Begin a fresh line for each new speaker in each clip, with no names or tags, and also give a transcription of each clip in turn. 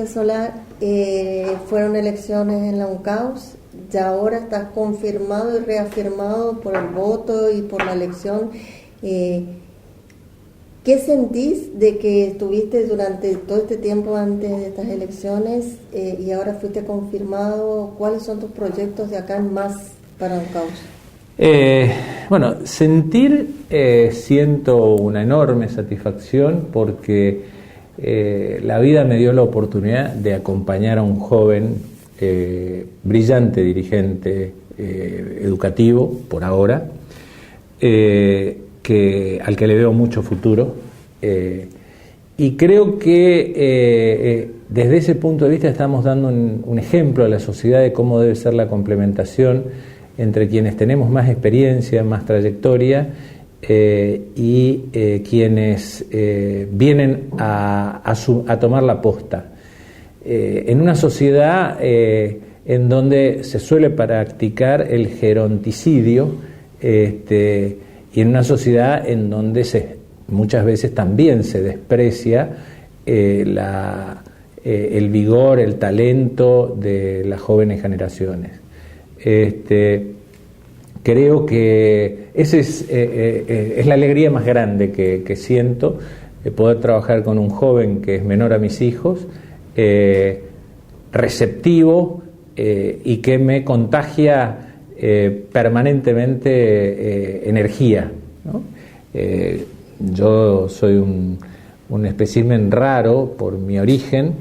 Solar, fueron elecciones en la UNCAUS, ya ahora estás confirmado y reafirmado por el voto y por la elección. ¿Qué sentís de que estuviste durante todo este tiempo antes de estas elecciones y ahora fuiste confirmado? ¿Cuáles son tus proyectos de acá en más para UNCAUS?
Bueno, siento una enorme satisfacción porque la vida me dio la oportunidad de acompañar a un joven, brillante dirigente educativo, por ahora, al que le veo mucho futuro. Y creo que desde ese punto de vista estamos dando un ejemplo a la sociedad de cómo debe ser la complementación entre quienes tenemos más experiencia, más trayectoria, y quienes vienen a tomar la posta. En una sociedad en donde se suele practicar el geronticidio, y en una sociedad en donde muchas veces también se desprecia el vigor, el talento de las jóvenes generaciones. Creo que esa es la alegría más grande que siento, de poder trabajar con un joven que es menor a mis hijos, receptivo, y que me contagia permanentemente energía, ¿no? Yo soy un espécimen raro por mi origen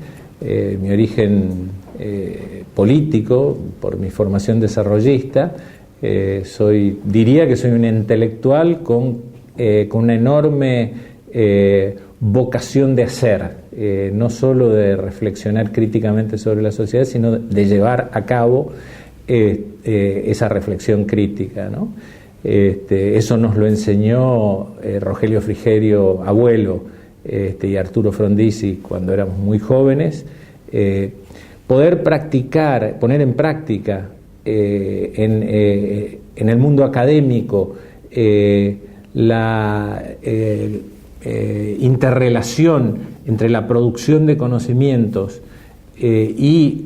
político, por mi formación desarrollista. Diría que soy un intelectual con una enorme vocación de hacer, no solo de reflexionar críticamente sobre la sociedad, sino de llevar a cabo esa reflexión crítica, ¿no? Eso nos lo enseñó Rogelio Frigerio, abuelo, y Arturo Frondizi cuando éramos muy jóvenes. Poder practicar, poner en práctica en el mundo académico la interrelación entre la producción de conocimientos y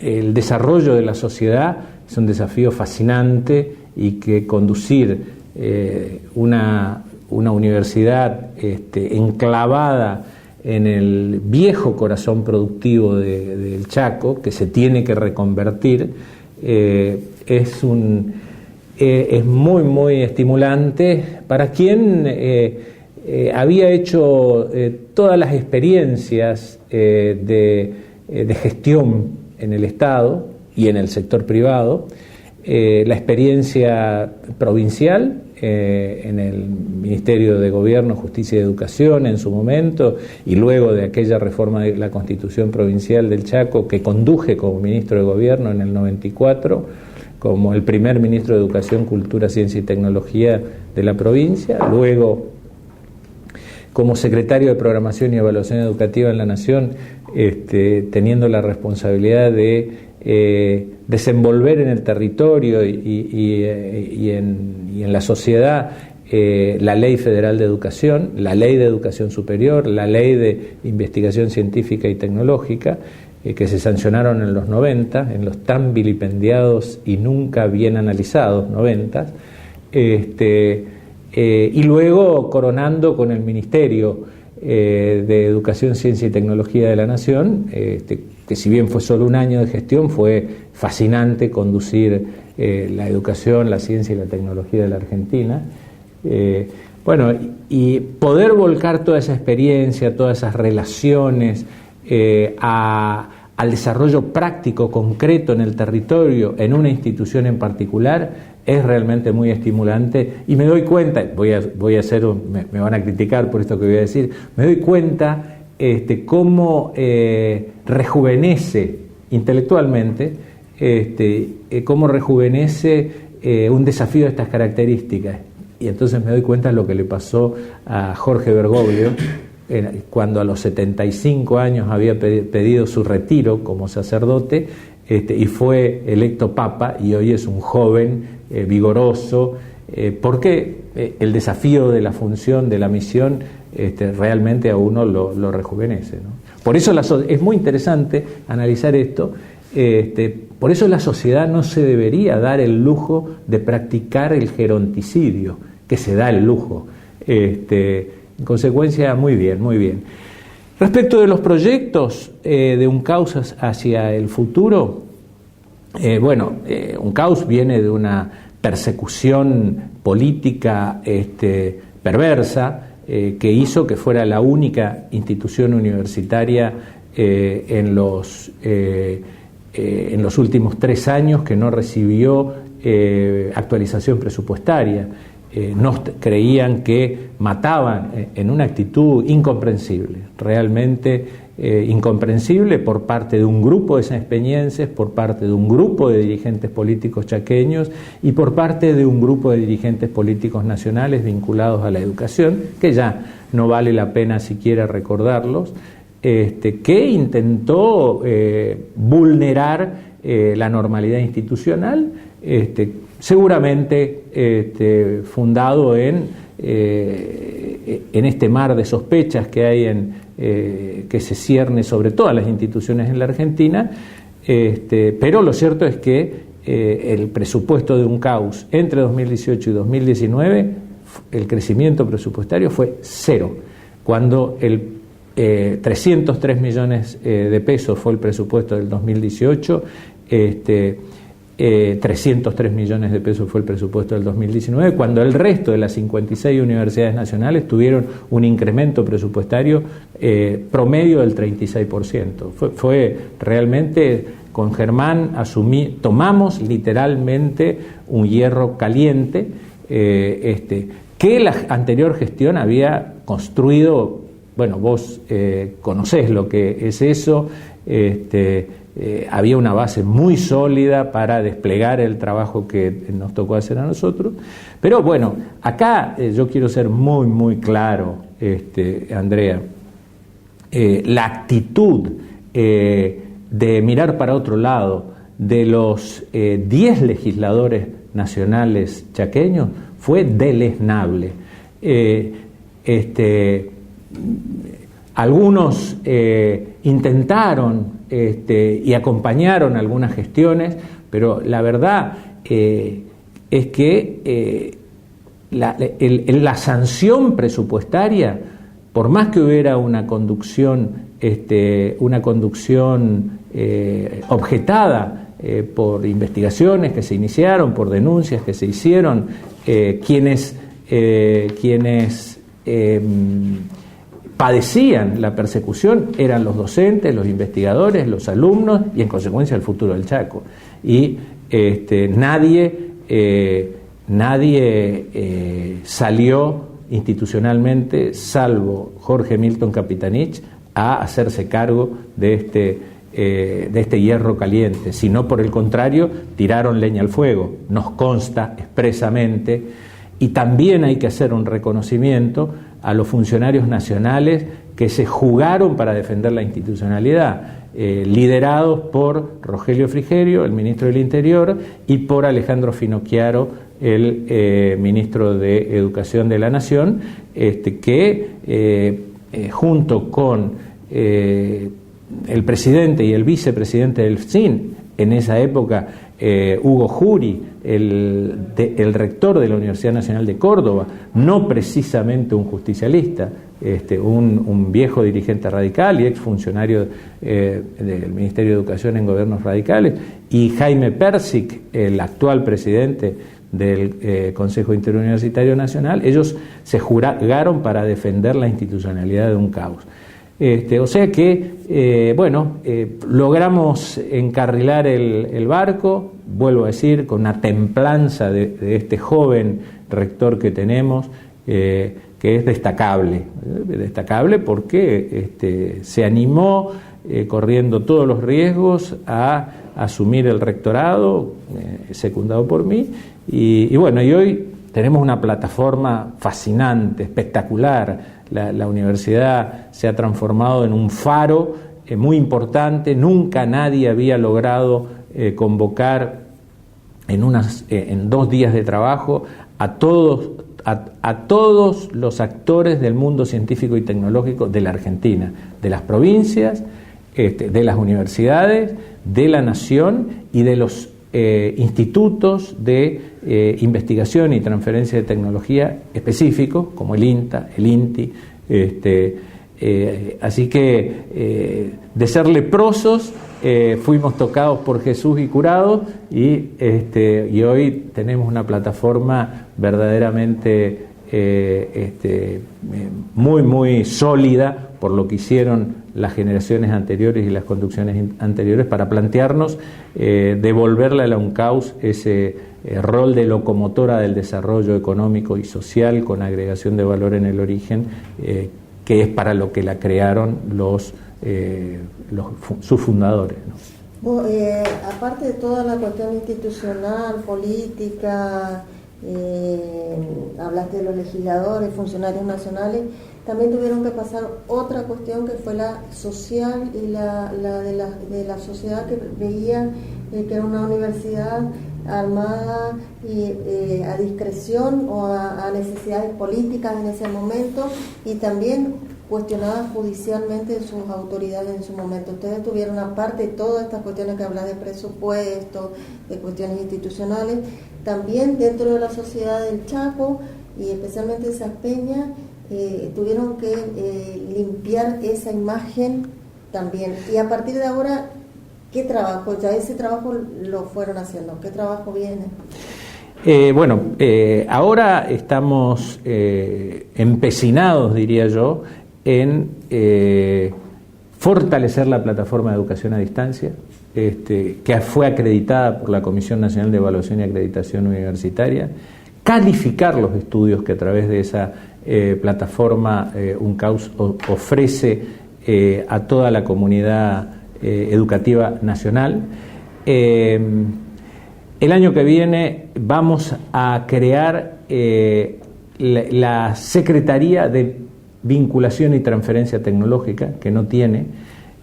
el desarrollo de la sociedad es un desafío fascinante, y que conducir una universidad enclavada en el viejo corazón productivo del Chaco, que se tiene que reconvertir, es muy, muy estimulante para quien había hecho todas las experiencias de gestión en el Estado y en el sector privado, la experiencia provincial en el Ministerio de Gobierno, Justicia y Educación en su momento, y luego de aquella reforma de la Constitución Provincial del Chaco que conduje como ministro de Gobierno en el 94, como el primer ministro de Educación, Cultura, Ciencia y Tecnología de la provincia, luego como secretario de Programación y Evaluación Educativa en la Nación, teniendo la responsabilidad de desenvolver en el territorio y en la sociedad la Ley Federal de Educación, la Ley de Educación Superior, la Ley de Investigación Científica y Tecnológica, que se sancionaron en los 90, en los tan vilipendiados y nunca bien analizados 90, y luego coronando con el Ministerio de Educación, Ciencia y Tecnología de la Nación, que si bien fue solo un año de gestión, fue fascinante conducir la educación, la ciencia y la tecnología de la Argentina. Y poder volcar toda esa experiencia, todas esas relaciones al desarrollo práctico, concreto en el territorio, en una institución en particular, es realmente muy estimulante. Y me doy cuenta, me van a criticar por esto que voy a decir, me doy cuenta cómo rejuvenece intelectualmente, cómo rejuvenece un desafío de estas características. Y entonces me doy cuenta de lo que le pasó a Jorge Bergoglio, cuando a los 75 años había pedido su retiro como sacerdote, y fue electo papa, y hoy es un joven vigoroso, porque el desafío de la función, de la misión, realmente a uno lo rejuvenece, ¿no? Por eso es muy interesante analizar esto. Por eso la sociedad no se debería dar el lujo de practicar el geronticidio, que se da el lujo. En consecuencia, muy bien, muy bien. Respecto de los proyectos de UNCAUS hacia el futuro, UNCAUS viene de una persecución política perversa que hizo que fuera la única institución universitaria en los últimos 3 años que no recibió actualización presupuestaria. Nos creían que mataban en una actitud incomprensible, realmente incomprensible por parte de un grupo de sanpeñenses, por parte de un grupo de dirigentes políticos chaqueños y por parte de un grupo de dirigentes políticos nacionales vinculados a la educación, que ya no vale la pena siquiera recordarlos, que intentó vulnerar la normalidad institucional, seguramente fundado en este mar de sospechas que hay que se cierne sobre todas las instituciones en la Argentina, pero lo cierto es que el presupuesto de UNCAUS entre 2018 y 2019, el crecimiento presupuestario fue 0, cuando el 303 millones de pesos fue el presupuesto del 2018, 303 millones de pesos fue el presupuesto del 2019, cuando el resto de las 56 universidades nacionales tuvieron un incremento presupuestario promedio del 36%. Fue realmente, con Germán tomamos literalmente un hierro caliente que la anterior gestión había construido. Bueno, vos conocés lo que es eso. Había una base muy sólida para desplegar el trabajo que nos tocó hacer a nosotros. Pero bueno, acá yo quiero ser muy, muy claro, Andrea. La actitud de mirar para otro lado de los 10 legisladores nacionales chaqueños fue deleznable. Algunos intentaron y acompañaron algunas gestiones, pero la verdad es que la sanción presupuestaria, por más que hubiera una conducción objetada por investigaciones que se iniciaron, por denuncias que se hicieron, quienes padecían la persecución eran los docentes, los investigadores, los alumnos y en consecuencia el futuro del Chaco. Y nadie salió institucionalmente, salvo Jorge Milton Capitanich, a hacerse cargo de este hierro caliente, sino por el contrario tiraron leña al fuego. Nos consta expresamente, y también hay que hacer un reconocimiento a los funcionarios nacionales que se jugaron para defender la institucionalidad, liderados por Rogelio Frigerio, el ministro del Interior, y por Alejandro Finocchiaro, el ministro de Educación de la Nación, que junto con el presidente y el vicepresidente del FCIN, en esa época Hugo Juri, el rector de la Universidad Nacional de Córdoba, no precisamente un justicialista, un viejo dirigente radical y exfuncionario del Ministerio de Educación en gobiernos radicales, y Jaime Persic, el actual presidente del Consejo Interuniversitario Nacional, ellos se jugaron para defender la institucionalidad de UNCAUS. O sea que, logramos encarrilar el barco, vuelvo a decir, con una templanza de este joven rector que tenemos, que es destacable porque se animó, corriendo todos los riesgos, a asumir el rectorado, secundado por mí, y hoy tenemos una plataforma fascinante, espectacular. La universidad se ha transformado en un faro muy importante. Nunca nadie había logrado convocar en 2 días de trabajo a todos a todos los actores del mundo científico y tecnológico de la Argentina, de las provincias, de las universidades, de la nación y de los institutos de investigación y transferencia de tecnología específicos, como el INTA, el INTI. Así que de ser leprosos fuimos tocados por Jesús y curados, y hoy tenemos una plataforma verdaderamente muy, muy sólida por lo que hicieron las generaciones anteriores y las conducciones anteriores para plantearnos devolverle a la UNCAUS ese rol de locomotora del desarrollo económico y social con agregación de valor en el origen, que es para lo que la crearon sus fundadores, ¿no?
Aparte de toda la cuestión institucional, política, hablaste de los legisladores, funcionarios nacionales, también tuvieron que pasar otra cuestión que fue la social y la de la sociedad, que veía que era una universidad armada y a discreción o a necesidades políticas en ese momento, y también cuestionada judicialmente de sus autoridades en su momento. Ustedes tuvieron, aparte de todas estas cuestiones que hablas de presupuesto, de cuestiones institucionales, también dentro de la sociedad del Chaco y especialmente de Saspeña, tuvieron que limpiar esa imagen también. Y a partir de ahora, ¿qué trabajo? Ya ese trabajo lo fueron haciendo. ¿Qué trabajo viene?
Ahora estamos empecinados, diría yo, en fortalecer la plataforma de educación a distancia, que fue acreditada por la Comisión Nacional de Evaluación y Acreditación Universitaria, calificar los estudios que a través de esa plataforma UNCAUS ofrece a toda la comunidad educativa nacional. El año que viene vamos a crear la Secretaría de Vinculación y Transferencia Tecnológica, que no tiene.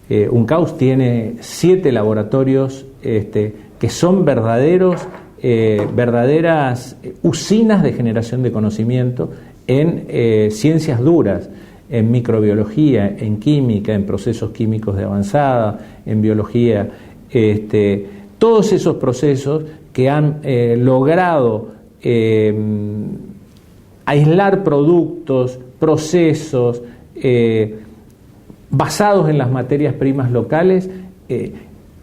UNCAUS tiene 7 laboratorios que son verdaderas usinas de generación de conocimiento en ciencias duras, en microbiología, en química, en procesos químicos de avanzada, en biología, todos esos procesos que han logrado aislar productos, procesos basados en las materias primas locales,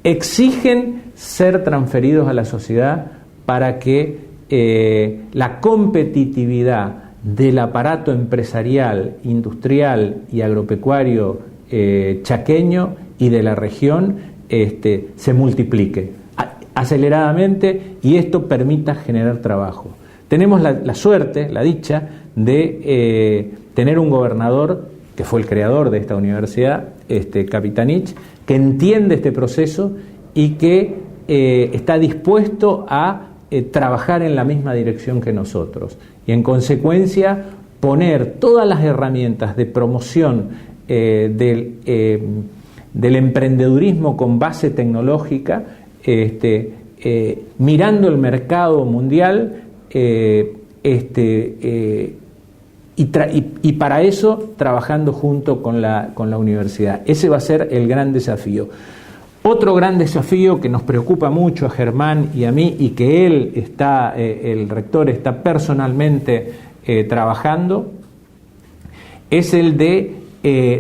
exigen ser transferidos a la sociedad para que la competitividad del aparato empresarial, industrial y agropecuario chaqueño y de la región se multiplique aceleradamente, y esto permita generar trabajo. Tenemos la suerte, la dicha de tener un gobernador que fue el creador de esta universidad, Capitanich, que entiende este proceso y que está dispuesto a trabajar en la misma dirección que nosotros, y en consecuencia poner todas las herramientas de promoción del emprendedurismo con base tecnológica, mirando el mercado mundial, y para eso trabajando junto con la universidad. Ese va a ser el gran desafío. Otro gran desafío que nos preocupa mucho a Germán y a mí, y que el rector está personalmente trabajando, es el de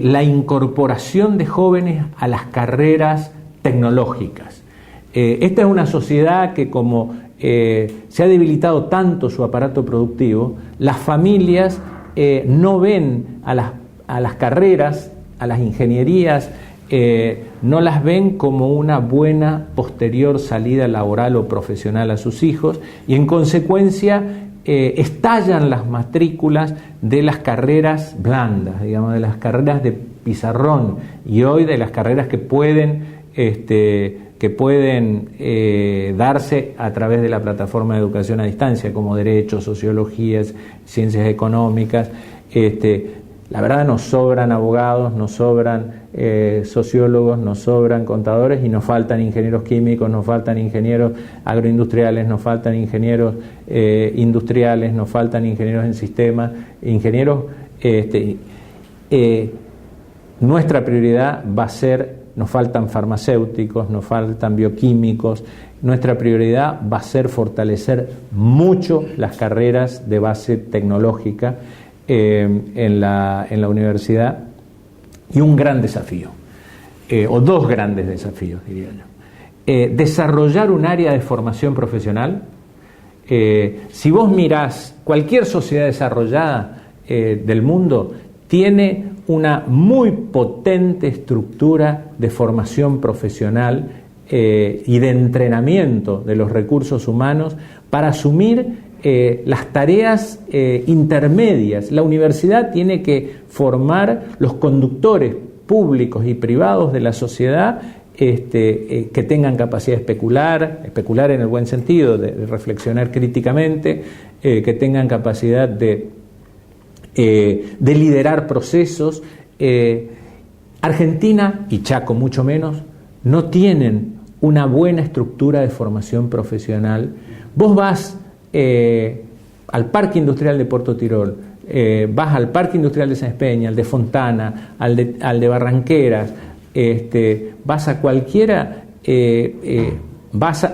la incorporación de jóvenes a las carreras tecnológicas. Esta es una sociedad que, como se ha debilitado tanto su aparato productivo, las familias no ven a las carreras, a las ingenierías, no las ven como una buena posterior salida laboral o profesional a sus hijos, y en consecuencia estallan las matrículas de las carreras blandas, digamos, de las carreras de pizarrón, y hoy de las carreras que pueden darse a través de la plataforma de educación a distancia, como Derecho, Sociologías, Ciencias Económicas. La verdad, nos sobran abogados, nos sobran sociólogos, nos sobran contadores y nos faltan ingenieros químicos, nos faltan ingenieros agroindustriales, nos faltan ingenieros industriales, nos faltan ingenieros en sistemas, ingenieros. Nuestra prioridad va a ser, nos faltan farmacéuticos, nos faltan bioquímicos. Nuestra prioridad va a ser fortalecer mucho las carreras de base tecnológica en la universidad, y un gran desafío, o dos grandes desafíos, diría yo. Desarrollar un área de formación profesional. Si vos mirás cualquier sociedad desarrollada del mundo, tiene una muy potente estructura de formación profesional y de entrenamiento de los recursos humanos para asumir las tareas intermedias. La universidad tiene que formar los conductores públicos y privados de la sociedad que tengan capacidad de especular en el buen sentido, de reflexionar críticamente, que tengan capacidad de liderar procesos. Argentina y Chaco mucho menos no tienen una buena estructura de formación profesional. Vos vas al Parque Industrial de Puerto Tirol, vas al Parque Industrial de Sáenz Peña, al de Fontana, al de Barranqueras, vas a cualquiera, vas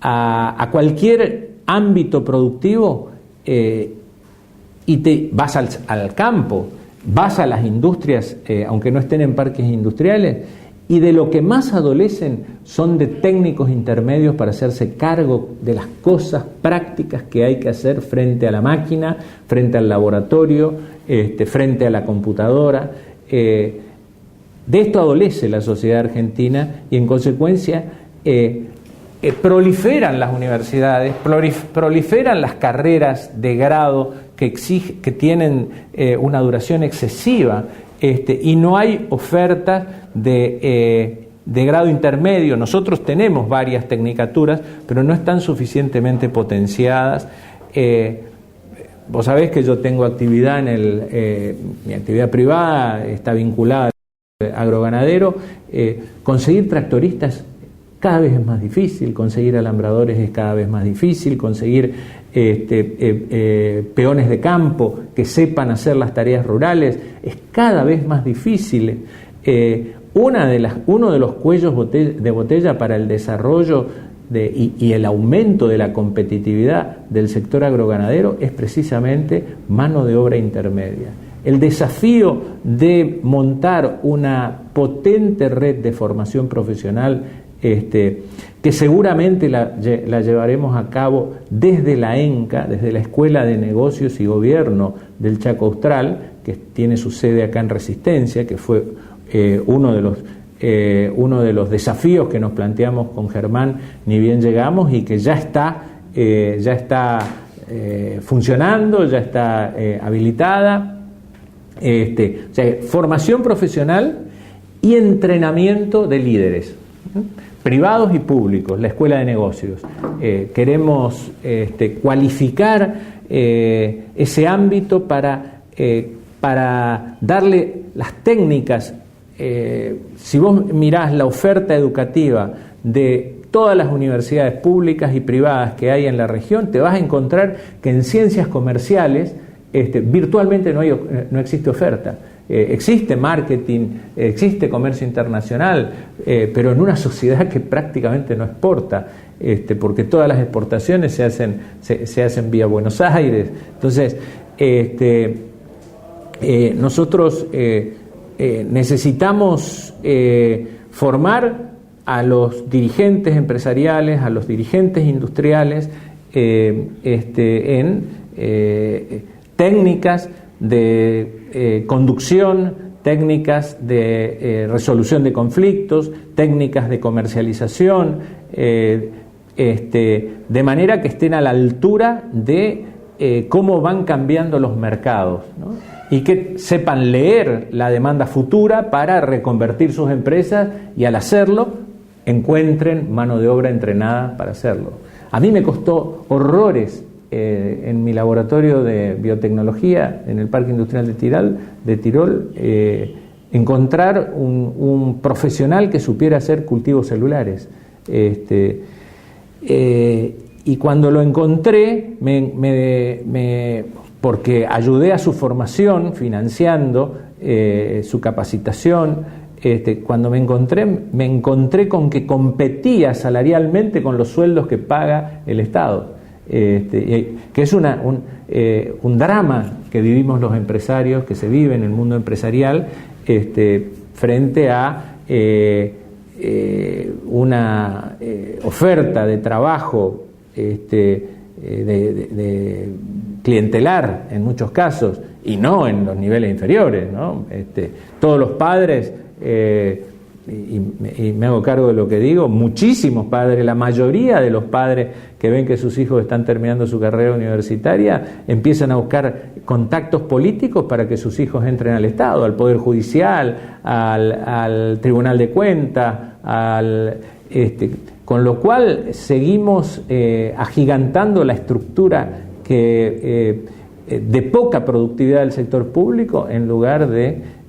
a cualquier ámbito productivo y te vas al campo, vas a las industrias, aunque no estén en parques industriales, y de lo que más adolecen son de técnicos intermedios para hacerse cargo de las cosas prácticas que hay que hacer frente a la máquina, frente al laboratorio, frente a la computadora. De esto adolece la sociedad argentina y en consecuencia proliferan las universidades, proliferan las carreras de grado que tienen una duración excesiva. Y no hay ofertas de grado intermedio. Nosotros tenemos varias tecnicaturas, pero no están suficientemente potenciadas. Vos sabés que yo tengo actividad mi actividad privada está vinculada al agroganadero. Conseguir tractoristas cada vez es más difícil, conseguir alambradores es cada vez más difícil, conseguir peones de campo que sepan hacer las tareas rurales es cada vez más difícil. Uno de los cuellos de botella para el desarrollo y el aumento de la competitividad del sector agroganadero es precisamente mano de obra intermedia. El desafío de montar una potente red de formación profesional que seguramente la llevaremos a cabo desde la ENCA, desde la Escuela de Negocios y Gobierno del Chaco Austral, que tiene su sede acá en Resistencia, que fue uno de los desafíos que nos planteamos con Germán ni bien llegamos y que ya está funcionando, ya está habilitada. O sea, formación profesional y entrenamiento de líderes, privados y públicos, la Escuela de Negocios. Queremos cualificar ese ámbito para darle las técnicas. Si vos mirás la oferta educativa de todas las universidades públicas y privadas que hay en la región, te vas a encontrar que en ciencias comerciales virtualmente no existe oferta. Existe marketing, existe comercio internacional, pero en una sociedad que prácticamente no exporta, porque todas las exportaciones se hacen vía Buenos Aires. Entonces, nosotros necesitamos formar a los dirigentes empresariales, a los dirigentes industriales, en técnicas de conducción, técnicas de resolución de conflictos, técnicas de comercialización, de manera que estén a la altura de cómo van cambiando los mercados, ¿no? Y que sepan leer la demanda futura para reconvertir sus empresas y al hacerlo encuentren mano de obra entrenada para hacerlo. A mí me costó horrores en mi laboratorio de biotecnología en el Parque Industrial de Tirol encontrar un profesional que supiera hacer cultivos celulares. Y cuando lo encontré, porque ayudé a su formación financiando su capacitación, cuando me encontré con que competía salarialmente con los sueldos que paga el Estado, que es un drama que vivimos los empresarios, que se vive en el mundo empresarial, frente a una oferta de trabajo de clientelar en muchos casos, y no en los niveles inferiores, ¿no? Todos los padres, y me hago cargo de lo que digo, muchísimos padres, la mayoría de los padres que ven que sus hijos están terminando su carrera universitaria, empiezan a buscar contactos políticos para que sus hijos entren al Estado, al Poder Judicial, al Tribunal de Cuentas, con lo cual seguimos agigantando la estructura de poca productividad del sector público en lugar de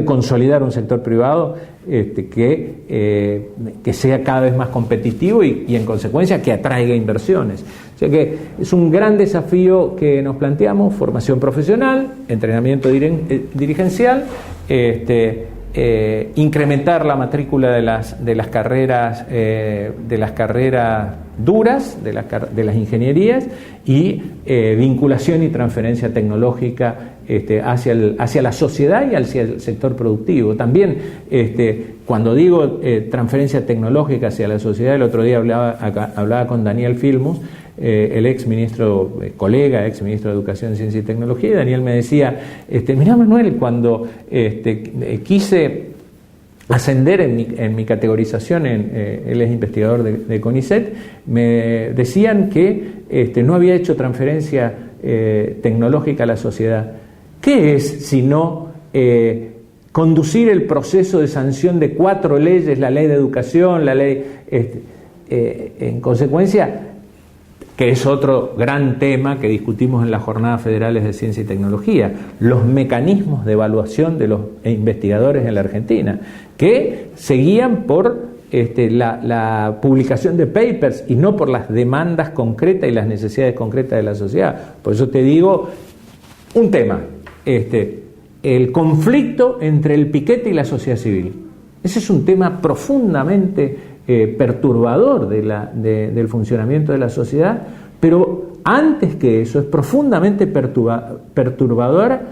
consolidar un sector privado que sea cada vez más competitivo y en consecuencia que atraiga inversiones. O sea que es un gran desafío que nos planteamos: formación profesional, entrenamiento dirigencial, incrementar la matrícula de las carreras duras, de las ingenierías, y vinculación y transferencia tecnológica hacia la sociedad y hacia el sector productivo. También, cuando digo transferencia tecnológica hacia la sociedad, el otro día hablaba con Daniel Filmus, el ex ministro de Educación, Ciencia y Tecnología, y Daniel me decía, mirá, Manuel, cuando quise ascender en mi categorización, él es investigador de CONICET, me decían que no había hecho transferencia tecnológica a la sociedad. ¿Qué es sino conducir el proceso de sanción de 4 leyes, la ley de educación, la ley, en consecuencia, que es otro gran tema que discutimos en las jornadas federales de ciencia y tecnología, los mecanismos de evaluación de los investigadores en la Argentina, que seguían por la publicación de papers y no por las demandas concretas y las necesidades concretas de la sociedad. Por eso te digo un tema, el conflicto entre el piquete y la sociedad civil. Ese es un tema profundamente perturbador del funcionamiento de la sociedad, pero antes que eso es profundamente perturbadora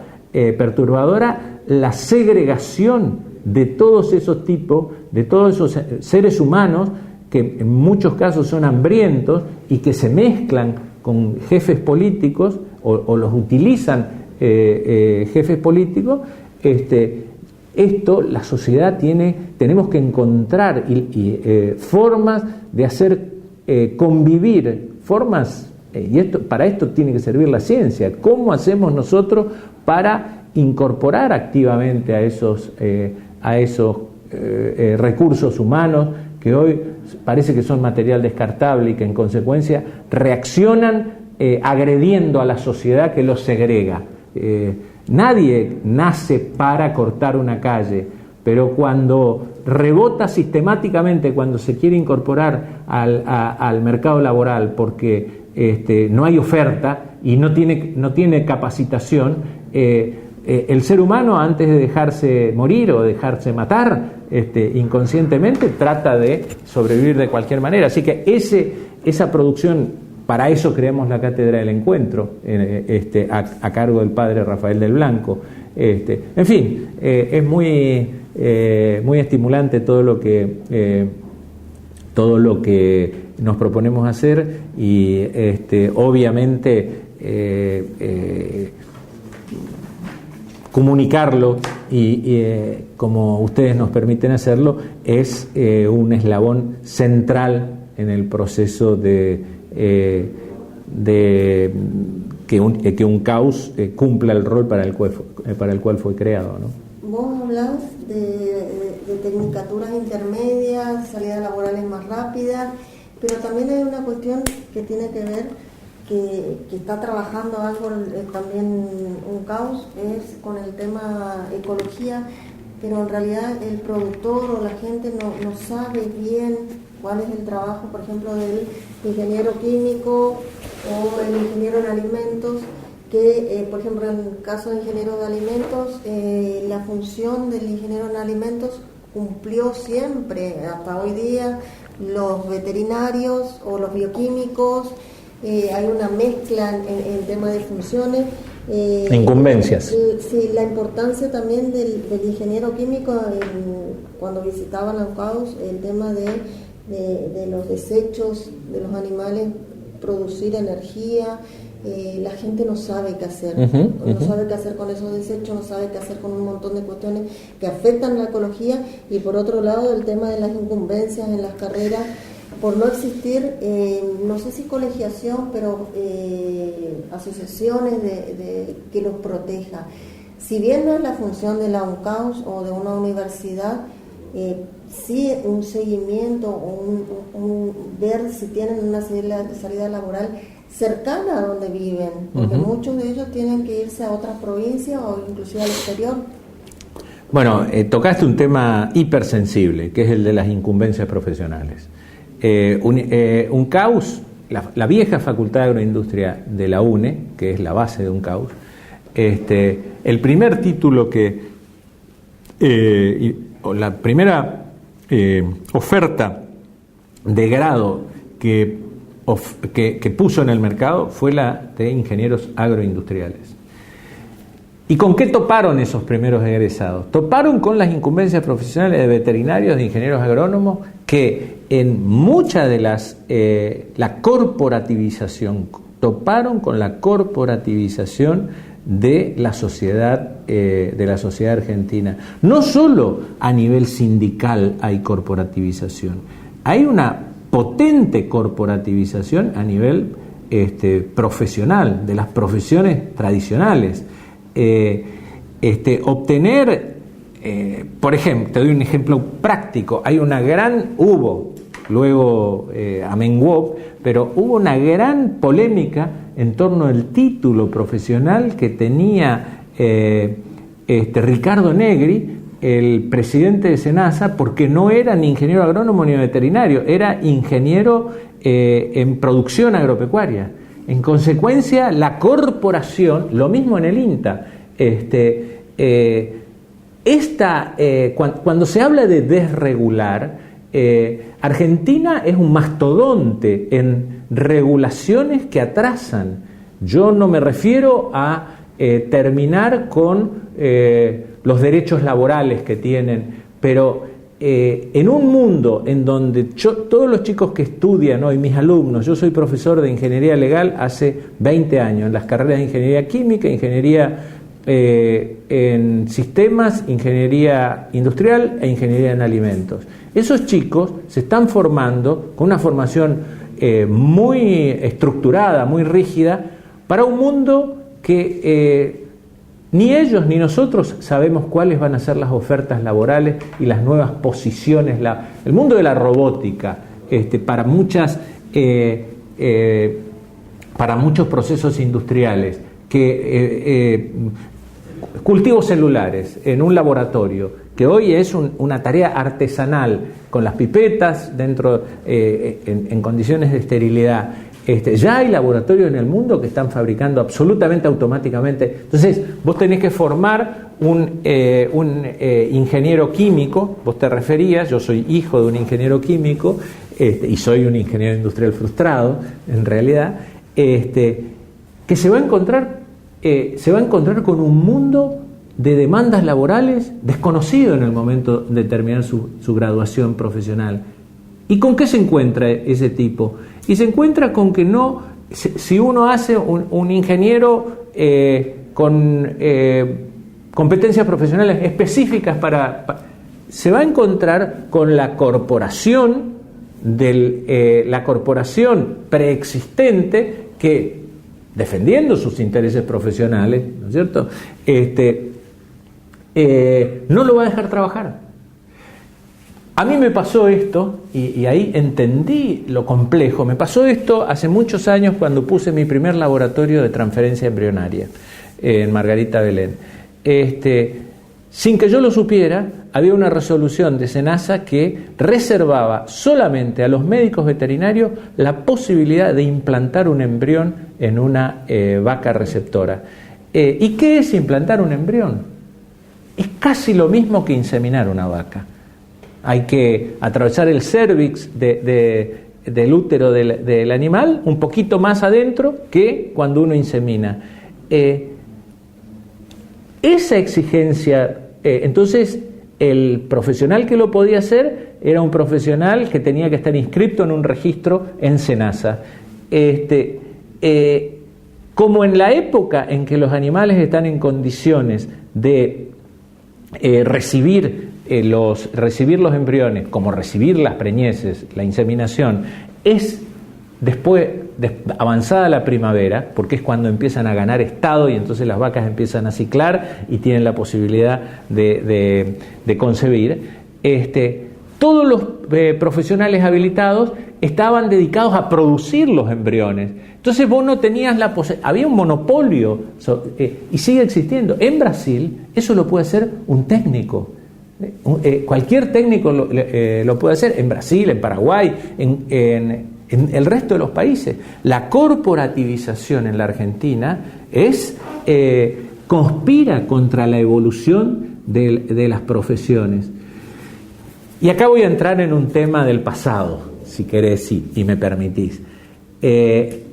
la segregación de todos esos tipos, de todos esos seres humanos que en muchos casos son hambrientos y que se mezclan con jefes políticos o los utilizan jefes políticos. La sociedad tenemos que encontrar formas de hacer convivir, formas, para esto tiene que servir la ciencia. ¿Cómo hacemos nosotros para incorporar activamente a esos recursos humanos que hoy parece que son material descartable y que en consecuencia reaccionan agrediendo a la sociedad que los segrega? Nadie nace para cortar una calle, pero cuando rebota sistemáticamente, cuando se quiere incorporar al mercado laboral porque no hay oferta y no tiene capacitación, el ser humano, antes de dejarse morir o dejarse matar inconscientemente, trata de sobrevivir de cualquier manera. Así que esa producción, para eso creamos la Cátedra del Encuentro, a cargo del padre Rafael del Blanco. En fin, es muy estimulante todo lo que nos proponemos hacer, y obviamente comunicarlo y como ustedes nos permiten hacerlo es un eslabón central en el proceso de que un CAUS cumpla el rol para el cual fue creado, ¿no?
Vos hablás de tecnicaturas intermedias, salidas laborales más rápidas, pero también hay una cuestión que tiene que ver que está trabajando algo también UNCAUS es con el tema ecología, pero en realidad el productor o la gente no sabe bien cuál es el trabajo, por ejemplo, del ingeniero químico o el ingeniero en alimentos, que por ejemplo en el caso de ingeniero de alimentos, la función del ingeniero en alimentos cumplió siempre, hasta hoy día, los veterinarios o los bioquímicos. Hay una mezcla en tema de funciones.
Incumbencias.
Sí, la importancia también del ingeniero químico, cuando visitaba la UNCAUS, el tema de los desechos de los animales, producir energía. La gente no sabe qué hacer, no sabe qué hacer con esos desechos, no sabe qué hacer con un montón de cuestiones que afectan la ecología. Y por otro lado, el tema de las incumbencias en las carreras, por no existir, no sé si colegiación, pero asociaciones que los proteja. Si bien no es la función de la UNCAUS o de una universidad, sí un seguimiento o un ver si tienen una salida laboral cercana a donde viven, porque muchos de ellos tienen que irse a otras provincias o inclusive al exterior.
Bueno, tocaste un tema hipersensible, que es el de las incumbencias profesionales. UNCAUS, la vieja Facultad de Agroindustria de la UNE, que es la base de UNCAUS, el primer título o la primera oferta de grado que puso en el mercado fue la de ingenieros agroindustriales. ¿Y con qué toparon esos primeros egresados? Toparon con las incumbencias profesionales de veterinarios, de ingenieros agrónomos, que en muchas de la corporativización, toparon con la corporativización de la sociedad argentina. No solo a nivel sindical hay corporativización, hay una potente corporativización a nivel profesional, de las profesiones tradicionales. Obtener, por ejemplo, te doy un ejemplo práctico, luego amenguó, pero hubo una gran polémica en torno al título profesional que tenía Ricardo Negri, el presidente de SENASA, porque no era ni ingeniero agrónomo ni veterinario, era ingeniero en producción agropecuaria. En consecuencia, la corporación, lo mismo en el INTA, cuando se habla de desregular, Argentina es un mastodonte en regulaciones que atrasan. Yo no me refiero a terminar con los derechos laborales que tienen, pero en un mundo en donde todos los chicos que estudian hoy, mis alumnos, yo soy profesor de ingeniería legal hace 20 años, en las carreras de ingeniería química, ingeniería en sistemas, ingeniería industrial e ingeniería en alimentos. Esos chicos se están formando con una formación muy estructurada, muy rígida, para un mundo que ni ellos ni nosotros sabemos cuáles van a ser las ofertas laborales y las nuevas posiciones. El mundo de la robótica, para muchos procesos industriales, cultivos celulares en un laboratorio, que hoy es una tarea artesanal, con las pipetas dentro en condiciones de esterilidad. Ya hay laboratorios en el mundo que están fabricando absolutamente automáticamente. Entonces, vos tenés que formar un ingeniero químico. Vos te referías, yo soy hijo de un ingeniero químico y soy un ingeniero industrial frustrado, en realidad, que se va a encontrar con un mundo de demandas laborales desconocido en el momento de terminar su graduación profesional. ¿Y con qué se encuentra ese tipo? Y se encuentra con que si uno hace un ingeniero con competencias profesionales específicas se va a encontrar con la corporación la corporación preexistente que, defendiendo sus intereses profesionales, ¿no es cierto?, no lo va a dejar trabajar. A mí me pasó esto, y ahí entendí lo complejo. Me pasó esto hace muchos años cuando puse mi primer laboratorio de transferencia embrionaria en Margarita Belén. Sin que yo lo supiera, había una resolución de SENASA que reservaba solamente a los médicos veterinarios la posibilidad de implantar un embrión en una vaca receptora. ¿Y qué es implantar un embrión? Es casi lo mismo que inseminar una vaca. Hay que atravesar el cérvix del útero del animal un poquito más adentro que cuando uno insemina. Esa exigencia, entonces el profesional que lo podía hacer era un profesional que tenía que estar inscrito en un registro en SENASA. Como en la época en que los animales están en condiciones de recibir los embriones, como recibir las preñeces, la inseminación, es después de avanzada la primavera, porque es cuando empiezan a ganar estado y entonces las vacas empiezan a ciclar y tienen la posibilidad de concebir. Todos los profesionales habilitados estaban dedicados a producir los embriones. Entonces vos no tenías había un monopolio y sigue existiendo. En Brasil eso lo puede hacer un técnico. Cualquier técnico lo puede hacer, en Brasil, en Paraguay, en el resto de los países. La corporativización en la Argentina conspira contra la evolución de las profesiones. Y acá voy a entrar en un tema del pasado, si querés y me permitís.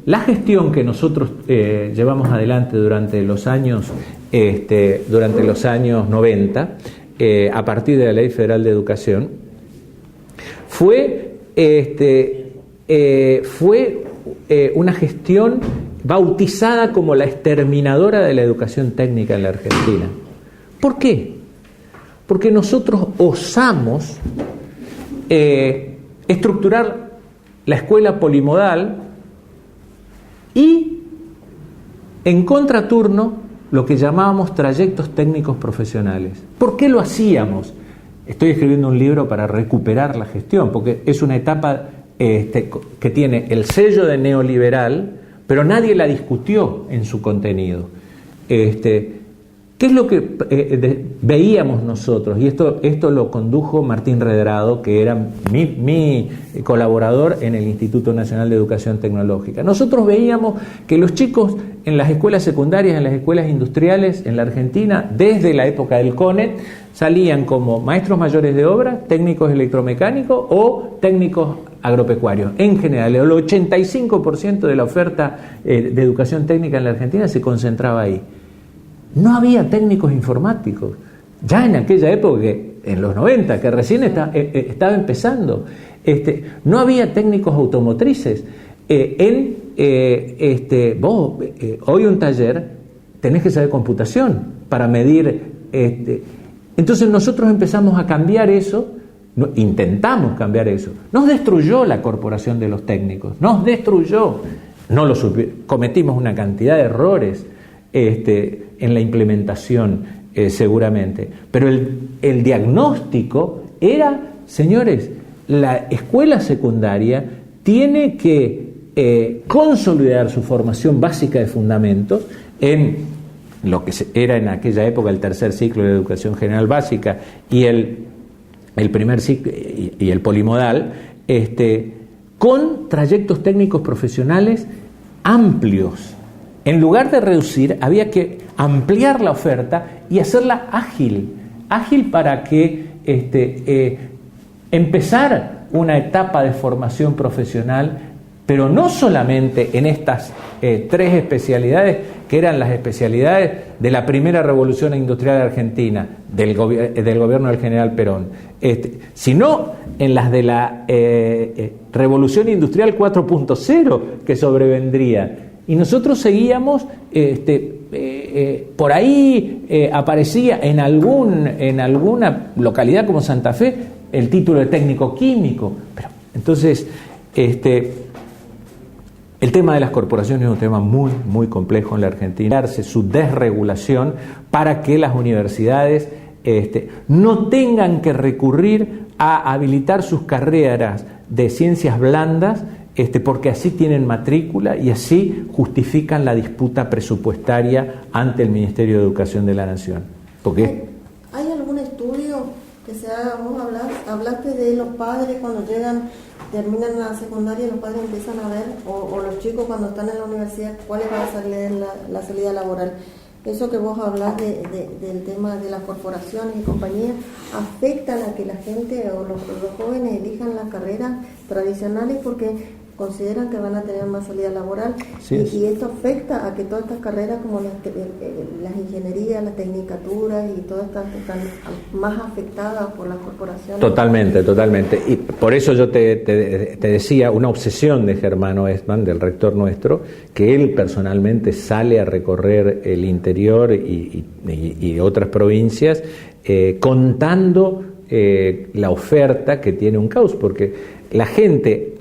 La gestión que nosotros llevamos adelante durante los años 90, a partir de la Ley Federal de Educación, fue una gestión bautizada como la exterminadora de la educación técnica en la Argentina. ¿Por qué? Porque nosotros osamos estructurar la escuela polimodal y en contraturno lo que llamábamos trayectos técnicos profesionales. ¿Por qué lo hacíamos? Estoy escribiendo un libro para recuperar la gestión, porque es una etapa que tiene el sello de neoliberal, pero nadie la discutió en su contenido. ¿Qué es lo que veíamos nosotros? Y esto lo condujo Martín Redrado, que era mi colaborador en el Instituto Nacional de Educación Tecnológica. Nosotros veíamos que los chicos en las escuelas secundarias, en las escuelas industriales en la Argentina, desde la época del CONET, salían como maestros mayores de obra, técnicos electromecánicos o técnicos agropecuarios. En general, el 85% de la oferta de educación técnica en la Argentina se concentraba ahí. No había técnicos informáticos. Ya en aquella época, en los 90, que recién estaba empezando, no había técnicos automotrices. Hoy un taller tenés que saber computación para medir. Entonces nosotros empezamos a cambiar eso, intentamos cambiar eso. Nos destruyó la corporación de los técnicos, nos destruyó. Cometimos una cantidad de errores en la implementación seguramente, pero el diagnóstico era, señores, la escuela secundaria tiene que consolidar su formación básica de fundamentos en lo que era en aquella época el tercer ciclo de educación general básica y el primer ciclo y el polimodal, con trayectos técnicos profesionales amplios. En lugar de reducir, había que ampliar la oferta y hacerla ágil para que empezar una etapa de formación profesional, pero no solamente en estas tres especialidades, que eran las especialidades de la primera revolución industrial argentina, del gobierno del general Perón, sino en las de la revolución industrial 4.0 que sobrevendría. Y nosotros seguíamos, por ahí aparecía en alguna localidad como Santa Fe el título de técnico químico. Pero, entonces, el tema de las corporaciones es un tema muy, muy complejo en la Argentina. Su desregulación para que las universidades no tengan que recurrir a habilitar sus carreras de ciencias blandas, porque así tienen matrícula y así justifican la disputa presupuestaria ante el Ministerio de Educación de la Nación. ¿Por qué?
¿Hay algún estudio que se haga? Vos hablaste de los padres cuando terminan la secundaria, los padres empiezan a ver, o los chicos cuando están en la universidad, cuál va a ser la salida laboral. Eso que vos hablás del tema de las corporaciones y compañías, ¿afectan a que la gente o los jóvenes elijan las carreras tradicionales porque consideran que van a tener más salida laboral? Sí, y esto afecta a que todas estas carreras como las ingenierías, las tecnicaturas y todas estas están más afectadas por las corporaciones.
Totalmente. Y por eso yo te decía, una obsesión de Germán Oestman, del rector nuestro, que él personalmente sale a recorrer el interior y otras provincias contando la oferta que tiene UNCAUS, porque la gente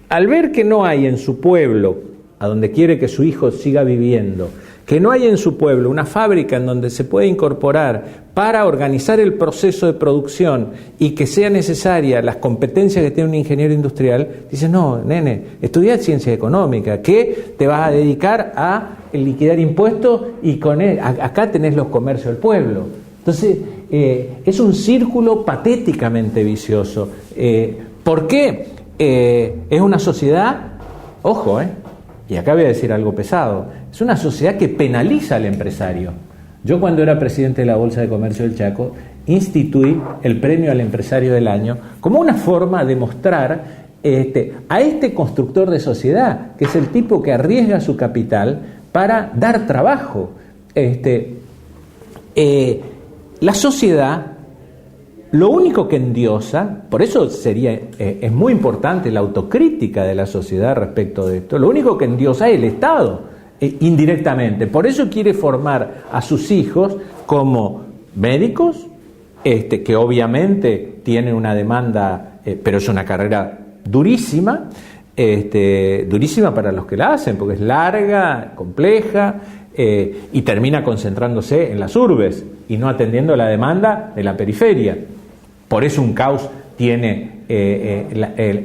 al ver que no hay en su pueblo, a donde quiere que su hijo siga viviendo, que no hay en su pueblo una fábrica en donde se puede incorporar para organizar el proceso de producción y que sea necesaria las competencias que tiene un ingeniero industrial, dice, no, nene, estudia ciencia económica, que te vas a dedicar a liquidar impuestos y acá tenés los comercios del pueblo. Entonces, es un círculo patéticamente vicioso. ¿Por qué? Es una sociedad, ojo, y acá voy a decir algo pesado, es una sociedad que penaliza al empresario. Yo cuando era presidente de la Bolsa de Comercio del Chaco, instituí el premio al empresario del año como una forma de mostrar a este constructor de sociedad, que es el tipo que arriesga su capital para dar trabajo. La sociedad, lo único que endiosa, por eso es muy importante la autocrítica de la sociedad respecto de esto, lo único que endiosa es el Estado, indirectamente. Por eso quiere formar a sus hijos como médicos, que obviamente tienen una demanda, pero es una carrera durísima, durísima para los que la hacen, porque es larga, compleja, y termina concentrándose en las urbes y no atendiendo la demanda de la periferia. Por eso UNCAUS tiene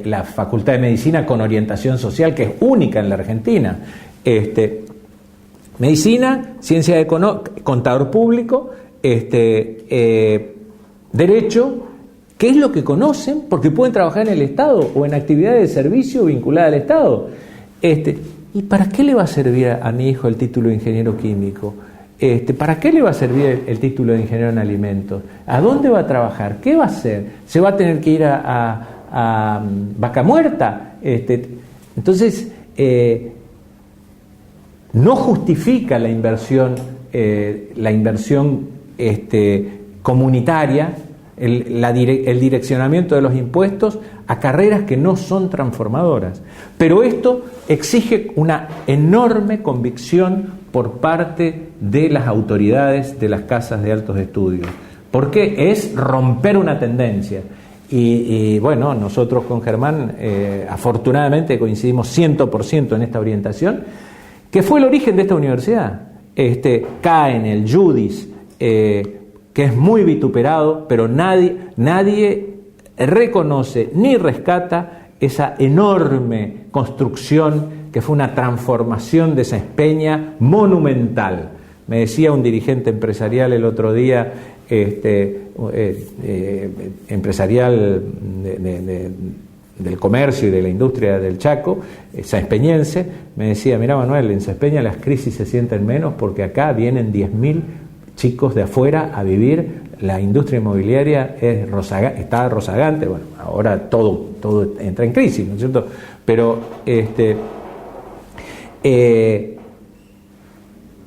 la Facultad de Medicina con orientación social, que es única en la Argentina. Medicina, ciencia de contador público, derecho, que es lo que conocen porque pueden trabajar en el Estado o en actividades de servicio vinculada al Estado. ¿Y para qué le va a servir a mi hijo el título de ingeniero químico? ¿Para qué le va a servir el título de ingeniero en alimentos? ¿A dónde va a trabajar? ¿Qué va a hacer? ¿Se va a tener que ir a Vaca Muerta? Entonces, no justifica la inversión comunitaria, el direccionamiento de los impuestos a carreras que no son transformadoras. Pero esto exige una enorme convicción por parte de las autoridades de las casas de altos estudios, porque es romper una tendencia. Y bueno, nosotros con Germán afortunadamente coincidimos 100% en esta orientación, que fue el origen de esta universidad. CAEN, el JUDIS, que es muy vituperado, pero nadie reconoce ni rescata esa enorme construcción que fue una transformación de esa Espeña monumental. Me decía un dirigente empresarial el otro día, empresarial del comercio y de la industria del Chaco, saespeñense, me decía, mira Manuel, en Saespeña las crisis se sienten menos porque acá vienen 10.000 chicos de afuera a vivir, la industria inmobiliaria está rozagante, bueno, ahora todo entra en crisis, ¿no es cierto? Pero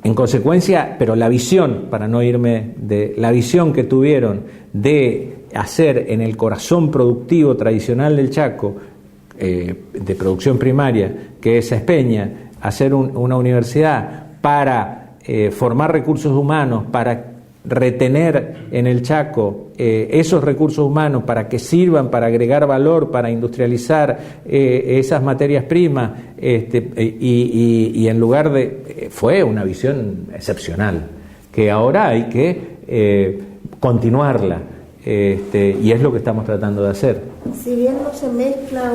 en consecuencia, pero la visión, para no irme de la visión que tuvieron de hacer en el corazón productivo tradicional del Chaco, de producción primaria, que es Saespeña, hacer una universidad para formar recursos humanos, para retener en el Chaco esos recursos humanos para que sirvan para agregar valor, para industrializar esas materias primas, y en lugar de... fue una visión excepcional, que ahora hay que continuarla, y es lo que estamos tratando de hacer.
Si bien no se mezcla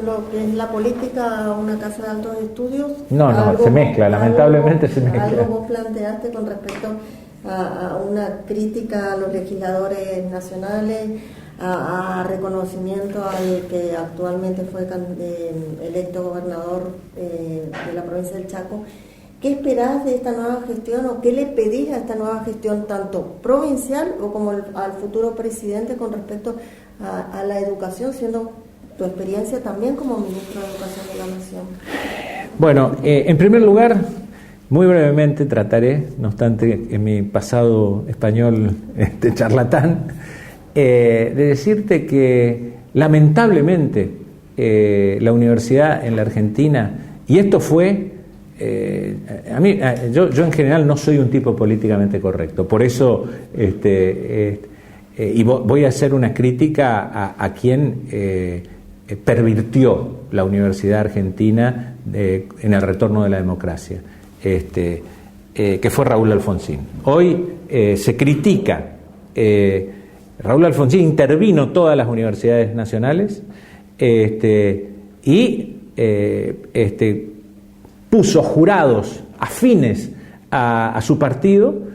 lo que es la política a una casa de altos estudios,
no, se mezcla, lamentablemente se mezcla.
Algo vos planteaste con respecto a una crítica a los legisladores nacionales, a reconocimiento al que actualmente fue electo gobernador de la provincia del Chaco. ¿Qué esperás de esta nueva gestión o qué le pedís a esta nueva gestión, tanto provincial o como al futuro presidente, con respecto a la educación, siendo tu experiencia también como ministro de Educación de la Nación?
Bueno, en primer lugar, muy brevemente trataré, no obstante en mi pasado español charlatán, de decirte que lamentablemente la universidad en la Argentina, y esto fue... yo en general no soy un tipo políticamente correcto, por eso y voy a hacer una crítica a quien pervirtió la universidad argentina en el retorno de la democracia, que fue Raúl Alfonsín. Hoy se critica, Raúl Alfonsín intervino todas las universidades nacionales y puso jurados afines a su partido,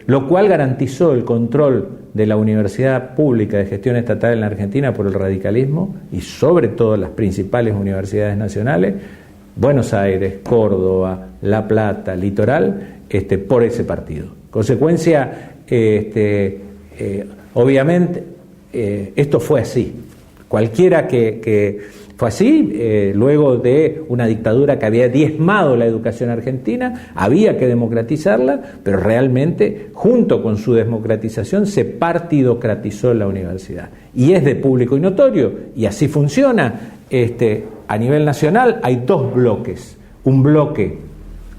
lo cual garantizó el control de la universidad pública de gestión estatal en la Argentina por el radicalismo y sobre todo las principales universidades nacionales, Buenos Aires, Córdoba, La Plata, Litoral, por ese partido. Consecuencia, obviamente, esto fue así. Cualquiera que fue así, luego de una dictadura que había diezmado la educación argentina, había que democratizarla, pero realmente, junto con su democratización, se partidocratizó la universidad. Y es de público y notorio, y así funciona. A nivel nacional hay dos bloques. Un bloque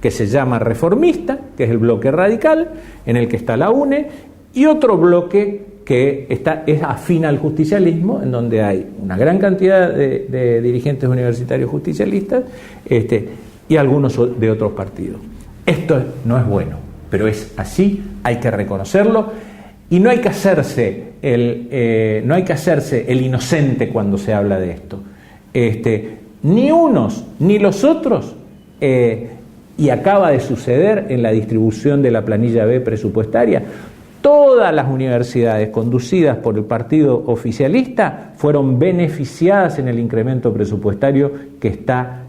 que se llama reformista, que es el bloque radical, en el que está la UNE, y otro bloque que es afín al justicialismo, en donde hay una gran cantidad de dirigentes universitarios justicialistas y algunos de otros partidos. Esto no es bueno, pero es así, hay que reconocerlo, y no hay que hacerse el inocente cuando se habla de esto. Ni unos ni los otros, y acaba de suceder en la distribución de la planilla B presupuestaria. Todas las universidades conducidas por el partido oficialista fueron beneficiadas en el incremento presupuestario que está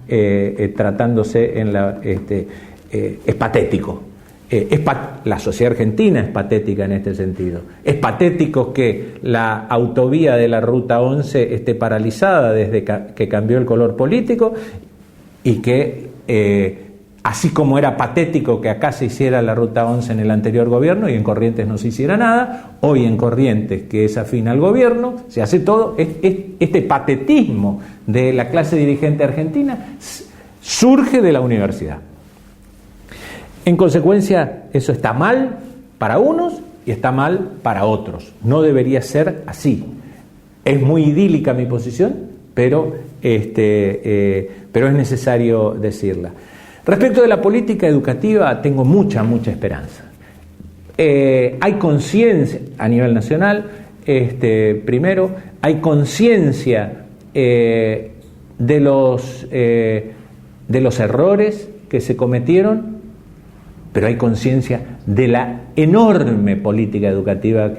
tratándose en la... es patético. La sociedad argentina es patética en este sentido. Es patético que la autovía de la Ruta 11 esté paralizada desde que cambió el color político y que... así como era patético que acá se hiciera la Ruta 11 en el anterior gobierno y en Corrientes no se hiciera nada, hoy en Corrientes, que es afín al gobierno, se hace todo. Este patetismo de la clase dirigente argentina surge de la universidad. En consecuencia, eso está mal para unos y está mal para otros. No debería ser así. Es muy idílica mi posición, pero es necesario decirla. Respecto de la política educativa, tengo mucha esperanza. Hay conciencia a nivel nacional, primero, hay conciencia de los errores que se cometieron, pero hay conciencia de la enorme política educativa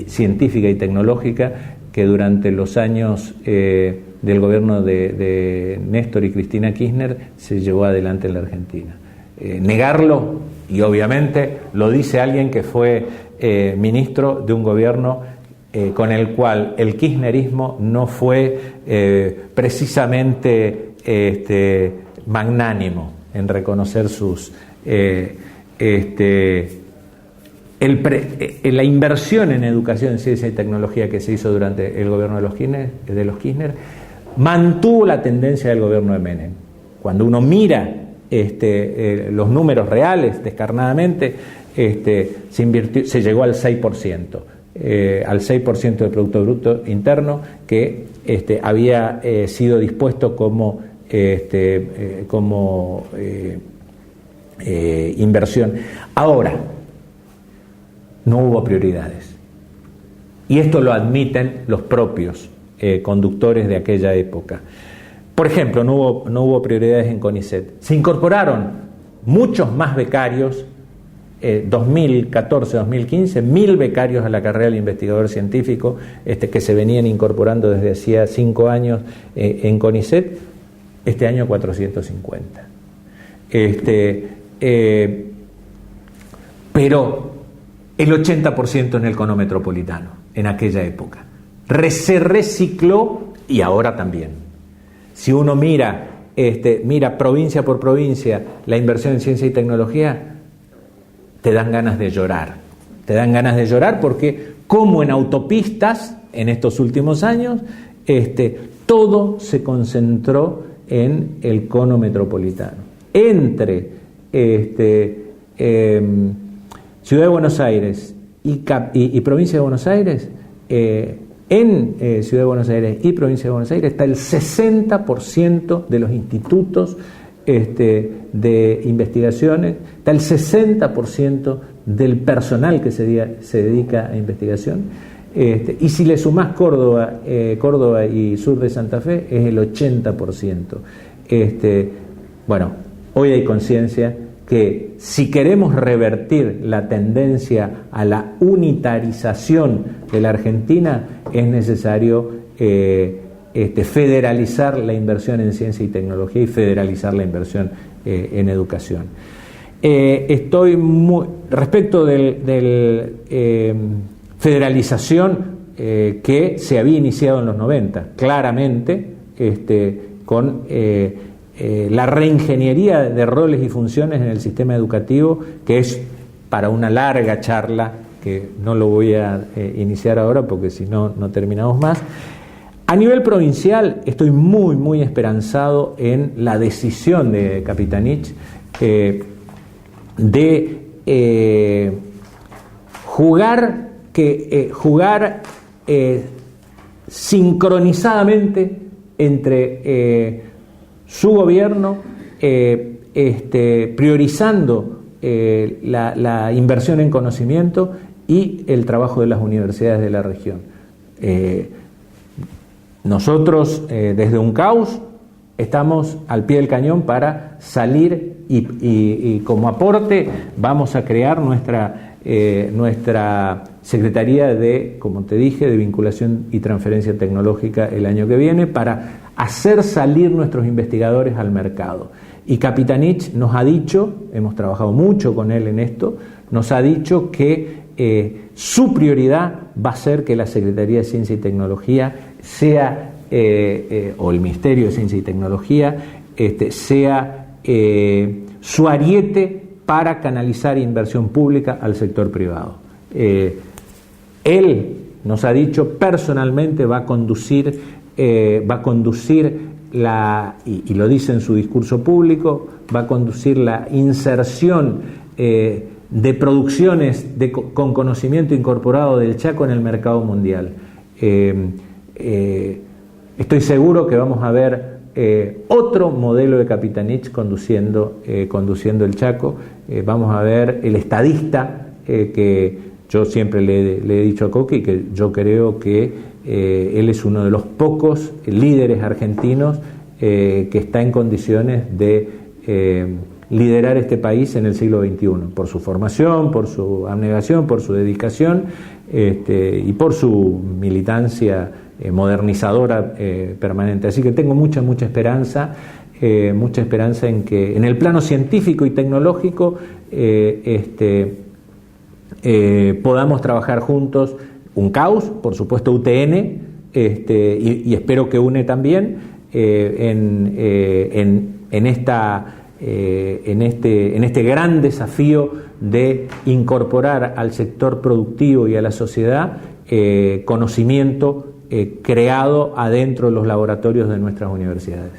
científica y tecnológica que durante los años del gobierno de Néstor y Cristina Kirchner se llevó adelante en la Argentina. Negarlo, y obviamente lo dice alguien que fue ministro de un gobierno con el cual el kirchnerismo no fue precisamente magnánimo en reconocer la inversión en educación, ciencia y tecnología que se hizo durante el gobierno de los Kirchner mantuvo la tendencia del gobierno de Menem. Cuando uno mira los números reales, descarnadamente, se llegó al 6%, al 6% del Producto Bruto Interno que había sido dispuesto como inversión. Ahora, no hubo prioridades. Y esto lo admiten los propios conductores de aquella época. Por ejemplo, no hubo prioridades en CONICET. Se incorporaron muchos más becarios, 2014-2015, 1.000 becarios a la carrera del investigador científico que se venían incorporando desde hacía 5 años en CONICET, este año 450. Pero el 80% en el cono metropolitano, en aquella época. Se recicló y ahora también. Si uno mira provincia por provincia la inversión en ciencia y tecnología, te dan ganas de llorar. Te dan ganas de llorar porque, como en autopistas, en estos últimos años, todo se concentró en el cono metropolitano. Entre Ciudad de Buenos Aires y Provincia de Buenos Aires, en Ciudad de Buenos Aires y Provincia de Buenos Aires está el 60% de los institutos de investigaciones, está el 60% del personal que se dedica a investigación, y si le sumás Córdoba y sur de Santa Fe, es el 80%. Bueno, hoy hay conciencia que si queremos revertir la tendencia a la unitarización de la Argentina, es necesario federalizar la inversión en ciencia y tecnología y federalizar la inversión en educación. Respecto del federalización que se había iniciado en los 90, claramente con la reingeniería de roles y funciones en el sistema educativo, que es para una larga charla que no lo voy a iniciar ahora porque si no, no terminamos más. A nivel provincial estoy muy, muy esperanzado en la decisión de Capitanich de jugar sincronizadamente entre su gobierno, priorizando la inversión en conocimiento y el trabajo de las universidades de la región. Nosotros desde UNCAUS estamos al pie del cañón para salir y como aporte vamos a crear nuestra Secretaría de, como te dije, de Vinculación y Transferencia Tecnológica el año que viene, para hacer salir nuestros investigadores al mercado. Y Capitanich nos ha dicho, hemos trabajado mucho con él en esto, nos ha dicho que su prioridad va a ser que la Secretaría de Ciencia y Tecnología sea, o el Ministerio de Ciencia y Tecnología, sea su ariete para canalizar inversión pública al sector privado. Él nos ha dicho personalmente va a conducir y lo dice en su discurso público, va a conducir la inserción de producciones con conocimiento incorporado del Chaco en el mercado mundial. Estoy seguro que vamos a ver otro modelo de Capitanich conduciendo el Chaco. Vamos a ver el estadista que yo siempre le he dicho a Coqui, que yo creo que él es uno de los pocos líderes argentinos que está en condiciones de liderar este país en el siglo XXI, por su formación, por su abnegación, por su dedicación y por su militancia modernizadora permanente. Así que tengo mucha esperanza en que en el plano científico y tecnológico podamos trabajar juntos, UNCAUS, por supuesto UTN, y espero que UNE también, en este gran desafío de incorporar al sector productivo y a la sociedad conocimiento creado adentro de los laboratorios de nuestras universidades.